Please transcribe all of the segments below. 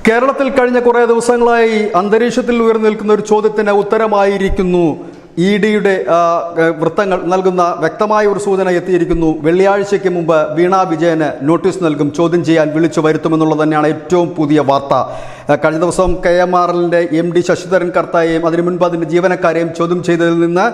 കേരളത്തിൽ കഴിഞ്ഞ കുറേ ദിവസങ്ങളായി അന്തരീക്ഷത്തിൽ ഉയർന്നു നിൽക്കുന്ന ഒരു ചോദ്യത്തിന് ഉത്തരമായിരിക്കുന്നു ഇ ഡിയുടെ വൃത്തങ്ങൾ നൽകുന്ന വ്യക്തമായ ഒരു സൂചന എത്തിയിരിക്കുന്നു. വെള്ളിയാഴ്ചയ്ക്ക് മുമ്പ് വീണ വിജയന് നോട്ടീസ് നൽകും, ചോദ്യം ചെയ്യാൻ വിളിച്ചു വരുത്തുമെന്നുള്ളത് തന്നെയാണ് ഏറ്റവും പുതിയ വാർത്ത. കഴിഞ്ഞ ദിവസം KMRL MD ശശിധരൻ കർത്തായെയും അതിനു മുൻപ് അതിൻ്റെ ജീവനക്കാരെയും ചോദ്യം ചെയ്തതിൽ നിന്ന്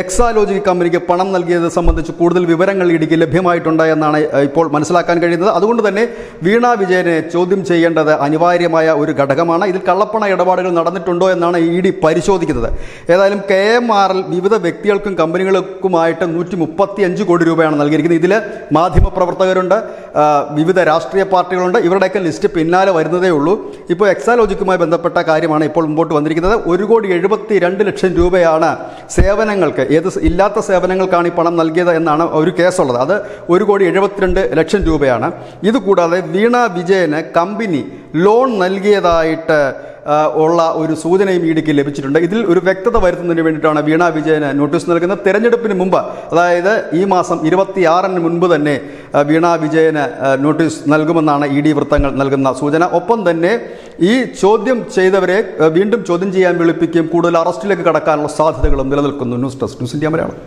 എക്സാലോജി കമ്പനിക്ക് പണം നൽകിയത് സംബന്ധിച്ച് കൂടുതൽ വിവരങ്ങൾ ഇടിക്ക് ലഭ്യമായിട്ടുണ്ട് എന്നാണ് ഇപ്പോൾ മനസ്സിലാക്കാൻ കഴിയുന്നത്. അതുകൊണ്ട് തന്നെ വീണ വിജയനെ ചോദ്യം ചെയ്യേണ്ടത് അനിവാര്യമായ ഒരു ഘടകമാണ്. ഇതിൽ കള്ളപ്പണ ഇടപാടുകൾ നടന്നിട്ടുണ്ടോ എന്നാണ് ED പരിശോധിക്കുന്നത്. ഏതായാലും KMRL വിവിധ വ്യക്തികൾക്കും കമ്പനികൾക്കുമായിട്ട് 135 കോടി രൂപയാണ് നൽകിയിരിക്കുന്നത്. ഇതിൽ മാധ്യമപ്രവർത്തകരുണ്ട്, വിവിധ രാഷ്ട്രീയ പാർട്ടികളുണ്ട്. ഇവരുടെയൊക്കെ ലിസ്റ്റ് പിന്നാലെ വരുന്നതേ ഉള്ളൂ. ഇപ്പോൾ എക്സാലോജിക്കുമായി ബന്ധപ്പെട്ട കാര്യമാണ് ഇപ്പോൾ മുമ്പോട്ട് വന്നിരിക്കുന്നത്. 1,72,00,000 രൂപയാണ് സേവനങ്ങൾക്ക്, ഇല്ലാത്ത സേവനങ്ങൾക്കാണ് ഈ പണം നൽകിയത് എന്നാണ് ഒരു കേസുള്ളത്. അത് 1,72,00,000 രൂപയാണ്. ഇതുകൂടാതെ വീണ വിജയന് കമ്പനി ലോൺ നൽകിയതായിട്ട് ഉള്ള ഒരു സൂചനയും ഇഡിക്ക് ലഭിച്ചിട്ടുണ്ട്. ഇതിൽ ഒരു വ്യക്തത വരുത്തുന്നതിന് വേണ്ടിയിട്ടാണ് വീണ വിജയന് നോട്ടീസ് നൽകുന്നത്. തെരഞ്ഞെടുപ്പിന് മുമ്പ്, അതായത് ഈ മാസം 26-ന് മുൻപ് തന്നെ വീണ വിജയന് നോട്ടീസ് നൽകുമെന്നാണ് ED വൃത്തങ്ങൾ നൽകുന്ന സൂചന. ഒപ്പം തന്നെ ഈ ചോദ്യം ചെയ്തവരെ വീണ്ടും ചോദ്യം ചെയ്യാൻ വിളിപ്പിക്കുകയും കൂടുതൽ അറസ്റ്റിലേക്ക് കടക്കാനുള്ള സാധ്യതകളും നിലനിൽക്കുന്നു. News desk, news India Malayalam.